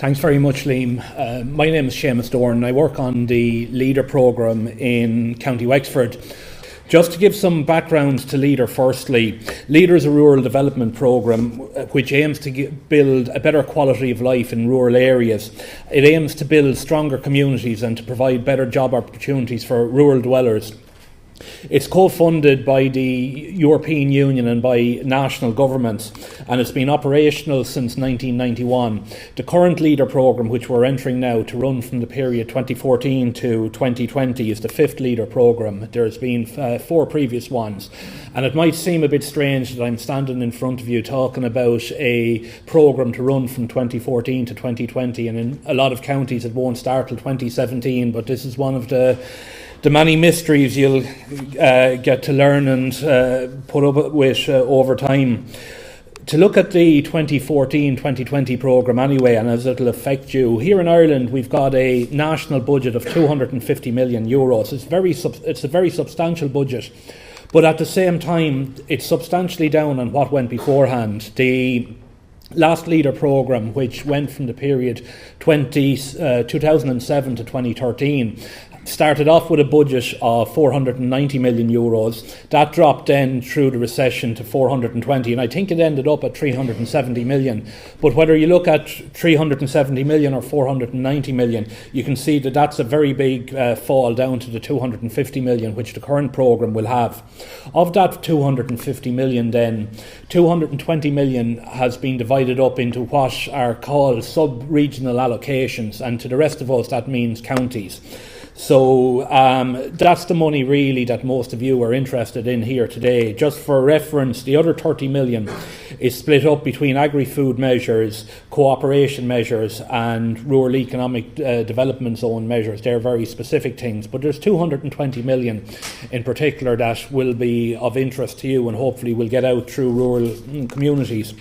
Thanks very much, Liam. My name is Seamus Doran. I work on the LEADER programme in County Wexford. Just to give some background to LEADER firstly, LEADER is a rural development programme which aims to build a better quality of life in rural areas. It aims to build stronger communities and to provide better job opportunities for rural dwellers. It's co-funded by the European Union and by national governments, and it's been operational since 1991. The current LEADER programme, which we're entering now to run from the period 2014 to 2020, is the fifth LEADER programme. There's been 4 previous ones, and it might seem a bit strange that I'm standing in front of you talking about a programme to run from 2014 to 2020, and in a lot of counties it won't start till 2017, but this is one of the many mysteries you'll get to learn and put up with over time. To look at the 2014-2020 programme anyway, and as it'll affect you, here in Ireland we've got a national budget of €250 million. It's a very substantial budget, but at the same time it's substantially down on what went beforehand. The last LEADER programme, which went from the period 2007 to 2013, started off with a budget of €490 million. That dropped then through the recession to 420, and I think it ended up at 370 million. But whether you look at 370 million or 490 million, you can see that that's a very big fall down to the 250 million, which the current programme will have. Of that 250 million then, 220 million has been divided up into what are called sub-regional allocations, and to the rest of us that means counties. So that's the money really that most of you are interested in here today. Just for reference, the other 30 million is split up between agri-food measures, cooperation measures and rural economic development zone measures. They're very specific things, but there's 220 million in particular that will be of interest to you and hopefully will get out through rural communities.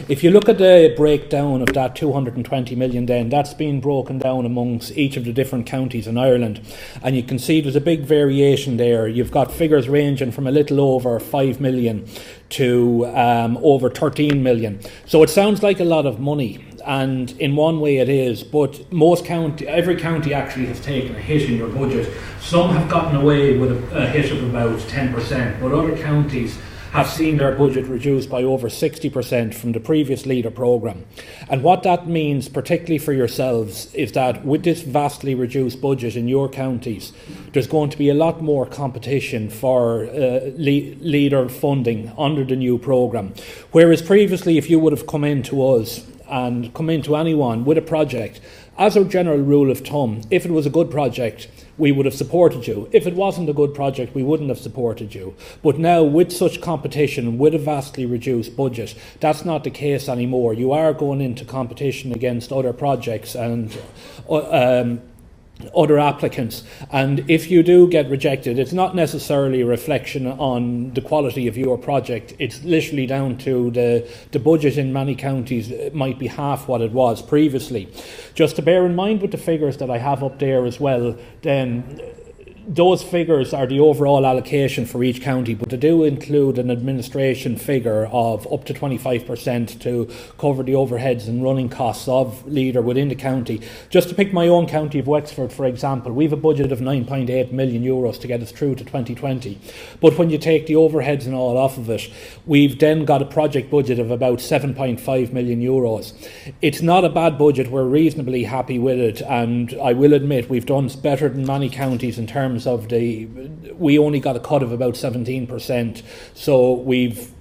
If you look at the breakdown of that 220 million then, that's been broken down amongst each of the different counties in Ireland, and you can see there's a big variation there. You've got figures ranging from a little over 5 million to over 13 million. So it sounds like a lot of money, and in one way it is, but every county actually has taken a hit in your budget. Some have gotten away with a hit of about 10%, but other counties have seen their budget reduced by over 60% from the previous LEADER programme. And what that means, particularly for yourselves, is that with this vastly reduced budget in your counties, there's going to be a lot more competition for LEADER funding under the new programme. Whereas previously, if you would have come into us and come into anyone with a project, as a general rule of thumb, if it was a good project, we would have supported you. If it wasn't a good project, we wouldn't have supported you. But now, with such competition, with a vastly reduced budget, that's not the case anymore. You are going into competition against other projects and other applicants, and if you do get rejected, it's not necessarily a reflection on the quality of your project. It's literally down to the budget in many counties. It might be half what it was previously. Just to bear in mind with the figures that I have up there as well, then those figures are the overall allocation for each county, but they do include an administration figure of up to 25% to cover the overheads and running costs of LEADER within the county. Just to pick my own county of Wexford, for example, we have a budget of €9.8 million to get us through to 2020. But when you take the overheads and all off of it, we've then got a project budget of about €7.5 million. It's not a bad budget. We're reasonably happy with it, and I will admit we've done better than many counties in terms of we only got a cut of about 17%, so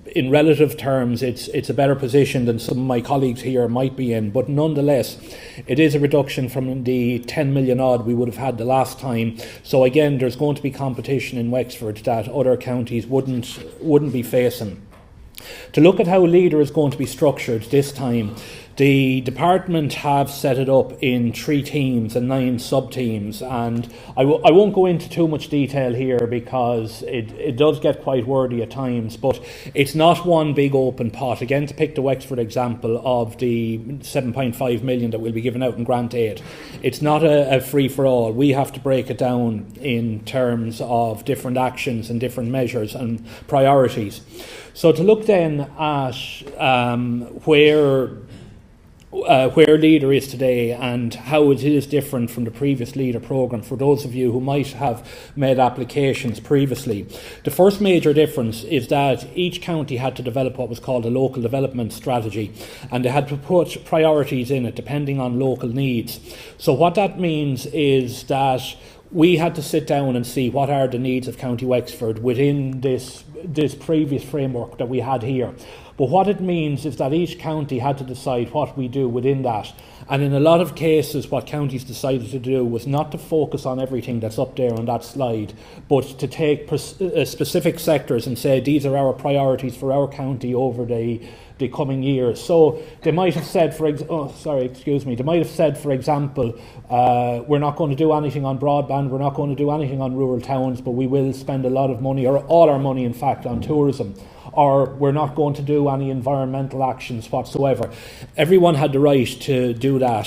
in relative terms it's a better position than some of my colleagues here might be in, but nonetheless it is a reduction from the 10 million odd we would have had the last time. So again, there's going to be competition in Wexford that other counties wouldn't be facing. To look at how LEADER is going to be structured this time, the department have set it up in 3 teams and 9 sub-teams, and I won't go into too much detail here because it does get quite wordy at times, but it's not one big open pot. Again, to pick the Wexford example of the 7.5 million that will be given out in grant aid, it's not a free-for-all. We have to break it down in terms of different actions and different measures and priorities. So to look then at where where Leader is today and how it is different from the previous Leader programme for those of you who might have made applications previously. The first major difference is that each county had to develop what was called a local development strategy, and they had to put priorities in it depending on local needs. So what that means is that we had to sit down and see what are the needs of County Wexford within this previous framework that we had here. But what it means is that each county had to decide what we do within that. And in a lot of cases, what counties decided to do was not to focus on everything that's up there on that slide, but to take specific sectors and say these are our priorities for our county over the coming years. So they might have said, for example, we're not going to do anything on broadband, we're not going to do anything on rural towns, but we will spend a lot of money, or all our money in fact, on tourism. Or we're not going to do any environmental actions whatsoever. Everyone had the right to do that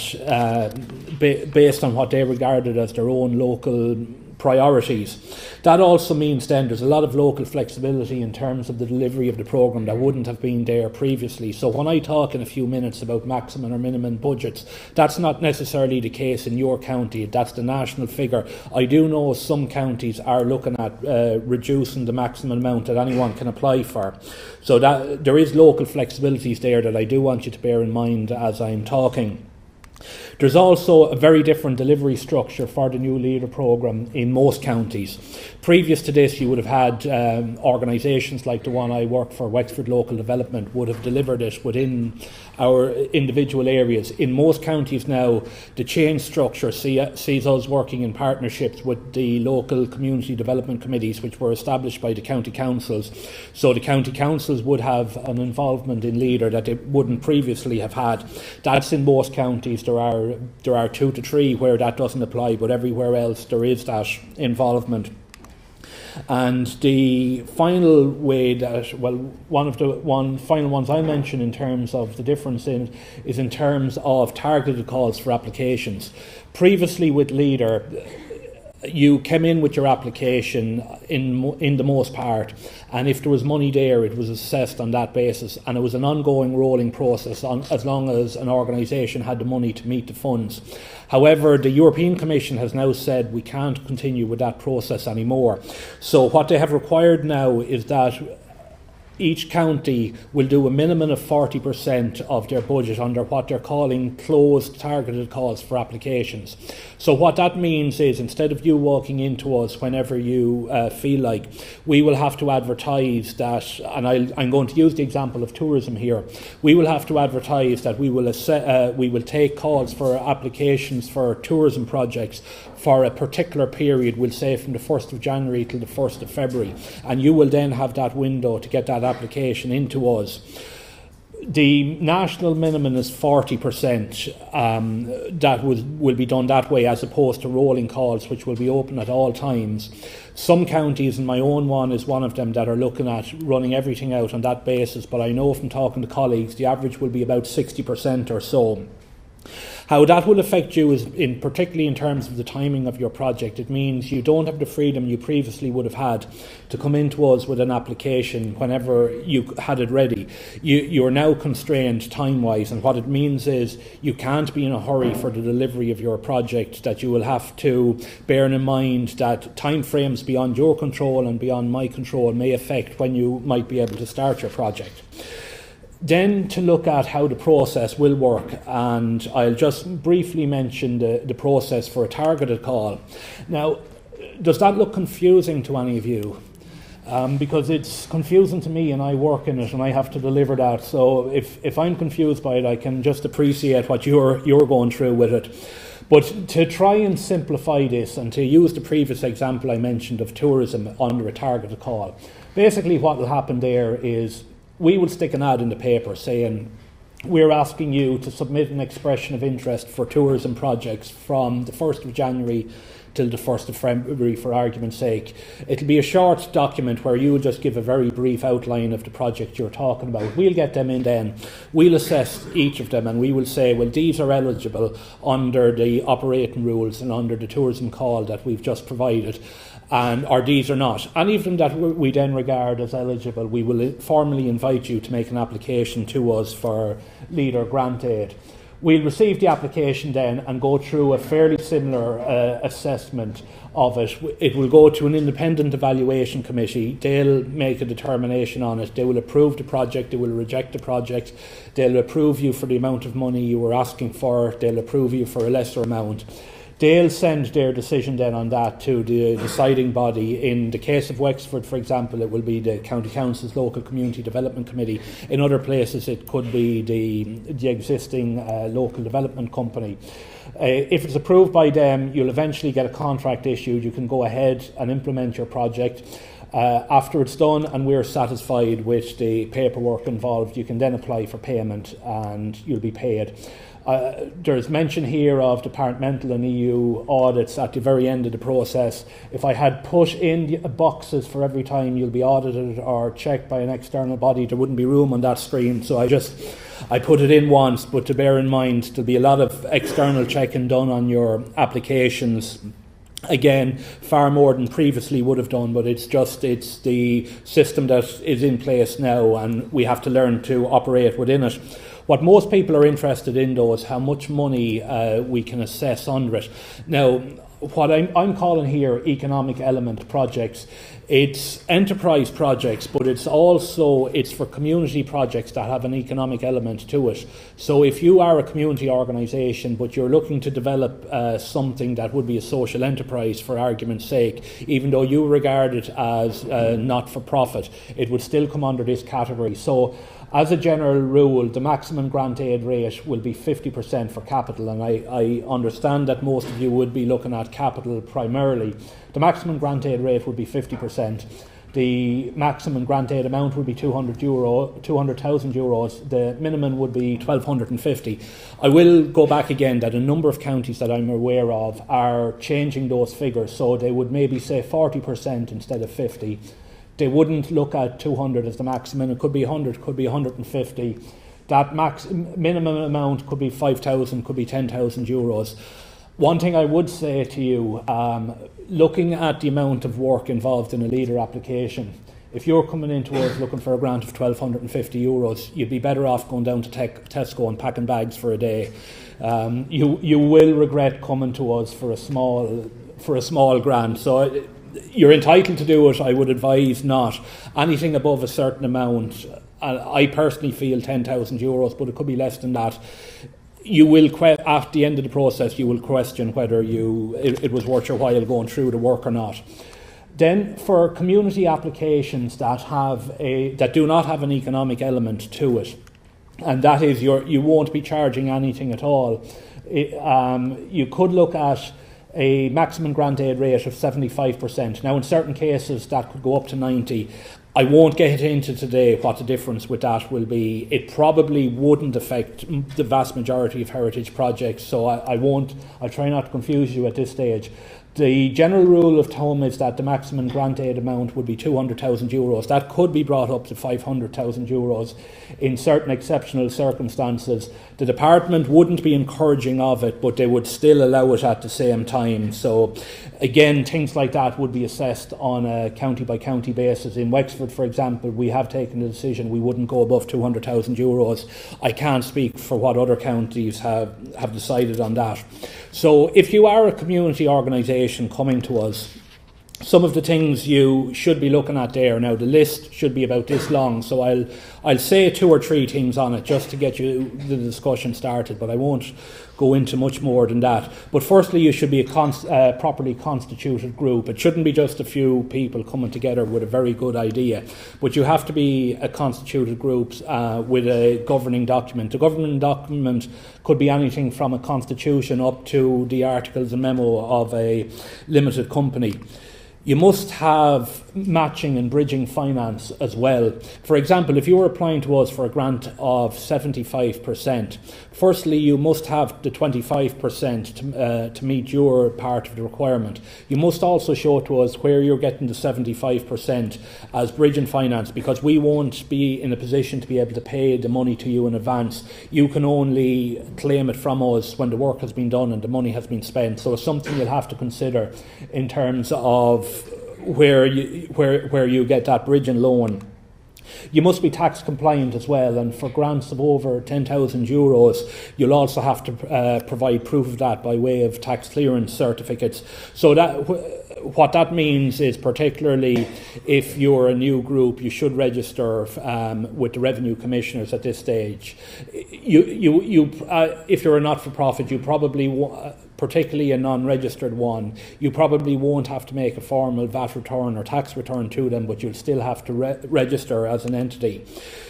based on what they regarded as their own local priorities. That also means then there's a lot of local flexibility in terms of the delivery of the programme that wouldn't have been there previously. So when I talk in a few minutes about maximum or minimum budgets, that's not necessarily the case in your county. That's the national figure. I do know some counties are looking at reducing the maximum amount that anyone can apply for. So that there is local flexibilities there that I do want you to bear in mind as I'm talking. There's also a very different delivery structure for the new Leader programme in most counties. Previous to this, you would have had organisations like the one I work for, Wexford Local Development, would have delivered it within our individual areas. In most counties now, the change structure sees us working in partnerships with the local community development committees, which were established by the county councils. So the county councils would have an involvement in Leader that they wouldn't previously have had. That's in most counties. There are 2 to 3 where that doesn't apply, but everywhere else there is that involvement. And the final way that, one final ones I mention in terms of the difference is in terms of targeted calls for applications. Previously with Leader, you came in with your application in the most part, and if there was money there, it was assessed on that basis, and it was an ongoing rolling process as long as an organisation had the money to meet the funds. However, the European Commission has now said we can't continue with that process anymore. So what they have required now is that each county will do a minimum of 40% of their budget under what they're calling closed targeted calls for applications. So what that means is instead of you walking into us whenever you feel like, we will have to advertise that, and I'm going to use the example of tourism here, we will have to advertise that we will take calls for applications for tourism projects for a particular period, we'll say from the 1st of January till the 1st of February, and you will then have that window to get that application into us. The national minimum is 40%. That will be done that way as opposed to rolling calls, which will be open at all times. Some counties, and my own one is one of them, that are looking at running everything out on that basis, but I know from talking to colleagues the average will be about 60% or so. How that will affect you is particularly in terms of the timing of your project. It means you don't have the freedom you previously would have had to come into us with an application whenever you had it ready. You're now constrained time-wise, and what it means is you can't be in a hurry for the delivery of your project, that you will have to bear in mind that time frames beyond your control and beyond my control may affect when you might be able to start your project. Then to look at how the process will work, and I'll just briefly mention the process for a targeted call. Now, does that look confusing to any of you? Because it's confusing to me, and I work in it and I have to deliver that. So if I'm confused by it, I can just appreciate what you're going through with it. But to try and simplify this, and to use the previous example I mentioned of tourism under a targeted call, basically what will happen there is we will stick an ad in the paper saying we're asking you to submit an expression of interest for tourism projects from the 1st of January till the 1st of February, for argument's sake. It'll be a short document where you'll just give a very brief outline of the project you're talking about. We'll get them in then. We'll assess each of them and we will say, well, these are eligible under the operating rules and under the tourism call that we've just provided, or these are not. Any of them that we then regard as eligible, we will formally invite you to make an application to us for Leader grant aid. We'll receive the application then and go through a fairly similar assessment of it. It will go to an independent evaluation committee. They'll make a determination on it. They will approve the project, they will reject the project, they'll approve you for the amount of money you were asking for, they'll approve you for a lesser amount. They'll send their decision then on that to the deciding body. In the case of Wexford, for example, it will be the County Council's Local Community Development Committee. In other places, it could be the existing local development company. If it's approved by them, you'll eventually get a contract issued. You can go ahead and implement your project. After it's done and we're satisfied with the paperwork involved, you can then apply for payment and you'll be paid. There's mention here of departmental and EU audits at the very end of the process. If I had put in the boxes for every time you'll be audited or checked by an external body, there wouldn't be room on that screen. So I put it in once, but to bear in mind there'll be a lot of external checking done on your applications. Again, far more than previously would have done, but it's the system that is in place now and we have to learn to operate within it. What most people are interested in, though, is how much money we can assess under it. Now, what I'm calling here economic element projects, it's enterprise projects, but it's for community projects that have an economic element to it. So if you are a community organisation, but you're looking to develop something that would be a social enterprise, for argument's sake, even though you regard it as not-for-profit, it would still come under this category. So as a general rule, the maximum grant aid rate will be 50% for capital, and I understand that most of you would be looking at capital primarily. The maximum grant aid rate would be 50%. The maximum grant aid amount would be €200,000. The minimum would be $1,250. I will go back again that a number of counties that I'm aware of are changing those figures, so they would maybe say 40% instead of 50%. They wouldn't look at 200 as the maximum. It could be 100, could be 150. That minimum amount could be 5,000, could be 10,000 euros. One thing I would say to you, looking at the amount of work involved in a leader application, if you're coming into us looking for a grant of 1,250 euros, you'd be better off going down to Tesco and packing bags for a day. You will regret coming to us for a small grant. So you're entitled to do it. I would advise not. Anything above a certain amount, I personally feel 10,000 euros, but it could be less than that. You will, at the end of the process, you will question whether it was worth your while going through the work or not. Then, for community applications that do not have an economic element to it, and that is you won't be charging anything at all. You could look at a maximum grant aid rate of 75%. Now, in certain cases, that could go up to 90%. I won't get into today what the difference with that will be. It probably wouldn't affect the vast majority of heritage projects, so I'll try not to confuse you at this stage. The general rule of thumb is that the maximum grant aid amount would be 200,000 euros. That could be brought up to 500,000 euros in certain exceptional circumstances. The department wouldn't be encouraging of it, but they would still allow it at the same time. So again, things like that would be assessed on a county by county basis. In Wexford, for example, we have taken the decision we wouldn't go above 200,000 euros. I can't speak for what other counties have decided on that. So if you are a community organisation coming to us, some of the things you should be looking at there. Now, the list should be about this long, so I'll say 2 or 3 things on it just to get you the discussion started, but I won't go into much more than that. But firstly, you should be a properly constituted group. It shouldn't be just a few people coming together with a very good idea, but you have to be a constituted group with a governing document. The governing document could be anything from a constitution up to the articles and memo of a limited company. You must have matching and bridging finance as well. For example, if you were applying to us for a grant of 75%, firstly, you must have the 25% to meet your part of the requirement. You must also show to us where you're getting the 75% as bridging finance, because we won't be in a position to be able to pay the money to you in advance. You can only claim it from us when the work has been done and the money has been spent. So it's something you'll have to consider in terms of where you get that bridging loan. You must be tax compliant as well, and for grants of over €10,000, you'll also have to provide proof of that by way of tax clearance certificates. So that what that means is, particularly if you're a new group, you should register with the revenue commissioners at this stage. If you're a not-for-profit, you probably, particularly a non-registered one, you probably won't have to make a formal VAT return or tax return to them, but you'll still have to register as an entity.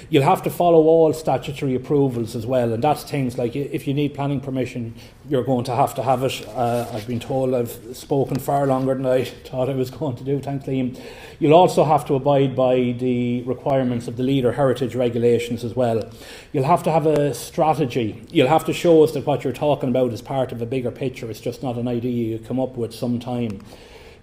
You'll have to follow all statutory approvals as well, and that's things like if you need planning permission, you're going to have it. I've been told I've spoken far longer than I thought I was going to do, thanks Liam. You'll also have to abide by the requirements of the Leader Heritage regulations as well. You'll have to have a strategy. You'll have to show us that what you're talking about is part of a bigger picture. It's just not an idea you come up with sometime.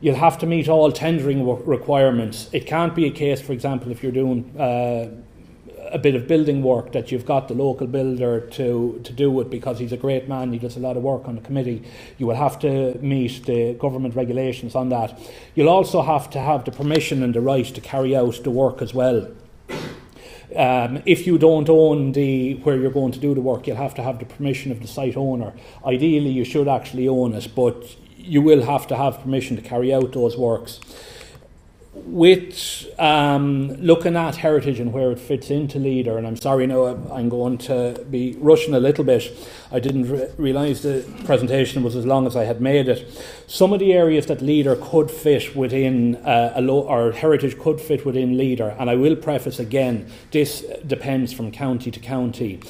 You'll have to meet all tendering requirements. It can't be a case, for example, if you're doing a bit of building work, that you've got the local builder to do it because he's a great man, he does a lot of work on the committee. You will have to meet the government regulations on that. You'll also have to have the permission and the right to carry out the work as well. If you don't own where you're going to do the work, you'll have to have the permission of the site owner. Ideally, you should actually own it, but you will have to have permission to carry out those works. With looking at heritage and where it fits into Leader, and I'm sorry now I'm going to be rushing a little bit. I didn't realise the presentation was as long as I had made it. Some of the areas that Leader could fit within or heritage could fit within Leader, and I will preface again, this depends from county to county.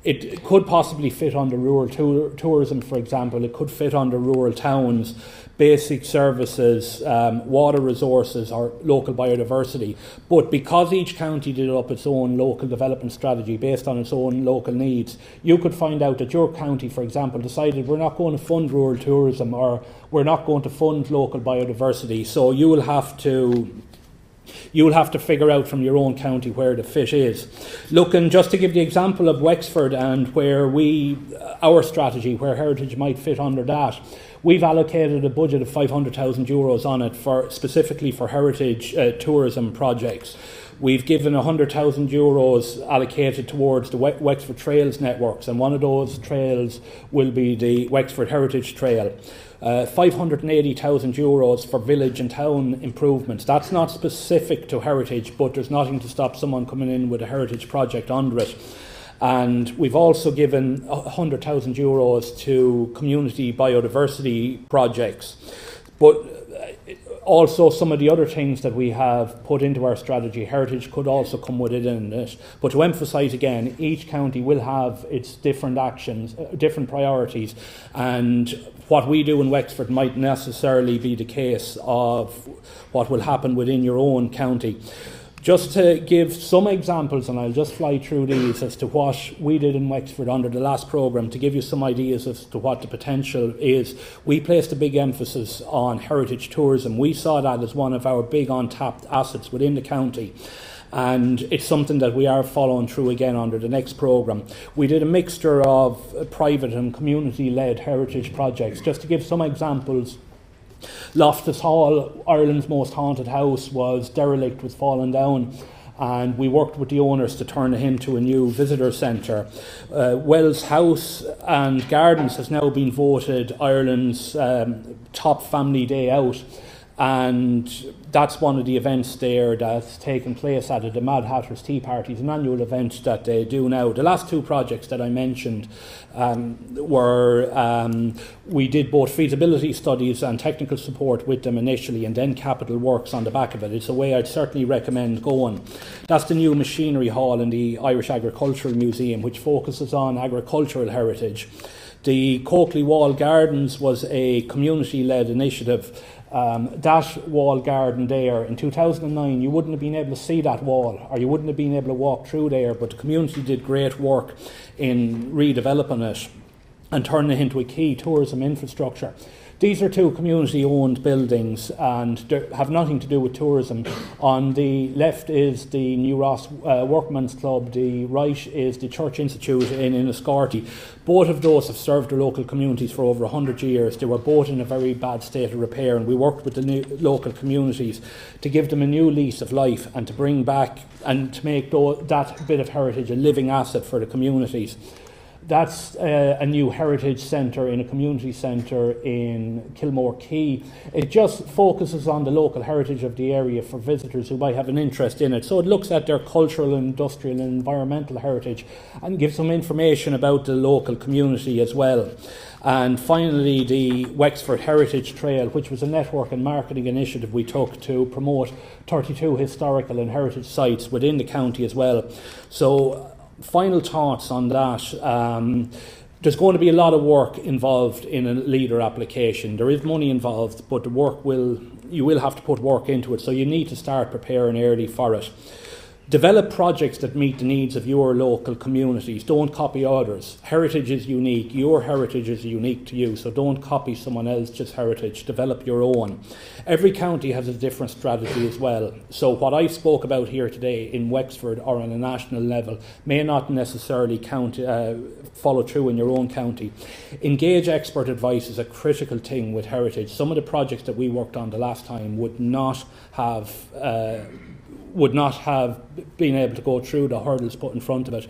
It could possibly fit under rural tourism, for example. It could fit under rural towns, basic services, water resources, or local biodiversity. But because each county did up its own local development strategy based on its own local needs, you could find out that your county, for example, decided we're not going to fund rural tourism, or we're not going to fund local biodiversity. So you will have to figure out from your own county where the fit is. Looking, just to give the example of Wexford and where our strategy, where heritage might fit under that, we've allocated a budget of €500,000 on it specifically for heritage tourism projects. We've given €100,000 allocated towards the Wexford Trails networks, and one of those trails will be the Wexford Heritage Trail. €580,000 for village and town improvements. That's not specific to heritage, but there's nothing to stop someone coming in with a heritage project under it. And we've also given €100,000 to community biodiversity projects. But also some of the other things that we have put into our strategy, heritage could also come within it. But to emphasise again, each county will have its different actions, different priorities, and what we do in Wexford might necessarily be the case of what will happen within your own county. Just to give some examples, and I'll just fly through these as to what we did in Wexford under the last programme, to give you some ideas as to what the potential is. We placed a big emphasis on heritage tourism. We saw that as one of our big untapped assets within the county, and it's something that we are following through again under the next programme. We did a mixture of private and community-led heritage projects. Just to give some examples, Loftus Hall, Ireland's most haunted house, was derelict, was fallen down, and we worked with the owners to turn it into a new visitor centre. Wells House and Gardens has now been voted Ireland's top family day out, and that's one of the events there that's taken place at it. The Mad Hatter's Tea Party is an annual event that they do now. The last two projects that I mentioned we did both feasibility studies and technical support with them initially, and then capital works on the back of it. It's a way I'd certainly recommend going. That's the new machinery hall in the Irish Agricultural Museum, which focuses on agricultural heritage. The Coakley Wall Gardens was a community-led initiative. That wall garden there in 2009, you wouldn't have been able to see that wall, or you wouldn't have been able to walk through there, but the community did great work in redeveloping it and turning it into a key tourism infrastructure. These are two community-owned buildings and have nothing to do with tourism. On the left is the New Ross Workmen's Club, the right is the Church Institute in Enniscorthy. Both of those have served their local communities for over 100 years. They were both in a very bad state of repair, and we worked with the local communities to give them a new lease of life and to bring back and to make that bit of heritage a living asset for the communities. That's a new heritage centre in a community centre in Kilmore Quay. It just focuses on the local heritage of the area for visitors who might have an interest in it. So it looks at their cultural, industrial and environmental heritage and gives them information about the local community as well. And finally, the Wexford Heritage Trail, which was a network and marketing initiative we took to promote 32 historical and heritage sites within the county as well. So final thoughts on that. There's going to be a lot of work involved in a leader application. There is money involved, but you will have to put work into it, so you need to start preparing early for it. Develop projects that meet the needs of your local communities. Don't copy others. Heritage is unique. Your heritage is unique to you, so don't copy someone else's heritage. Develop your own. Every county has a different strategy as well. So what I spoke about here today in Wexford or on a national level may not necessarily follow through in your own county. Engage expert advice is a critical thing with heritage. Some of the projects that we worked on the last time would not have been able to go through the hurdles put in front of it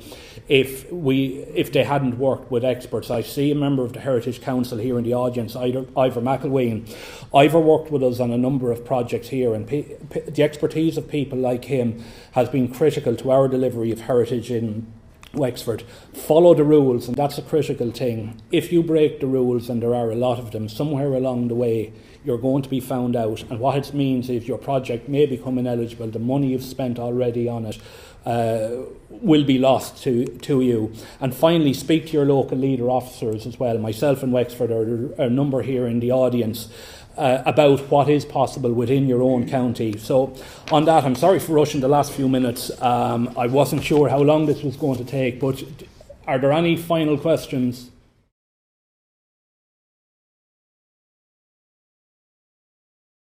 if they hadn't worked with experts. I see a member of the Heritage Council here in the audience, Ivor McElwain. Ivor worked with us on a number of projects here, and the expertise of people like him has been critical to our delivery of heritage in Wexford. Follow the rules, and that's a critical thing. If you break the rules, and there are a lot of them, somewhere along the way you're going to be found out, and what it means is your project may become ineligible. The money you've spent already on it will be lost to you. And finally, speak to your local leader officers as well. Myself in Wexford, or a number here in the audience, about what is possible within your own county. So on that, I'm sorry for rushing the last few minutes. I wasn't sure how long this was going to take, but are there any final questions?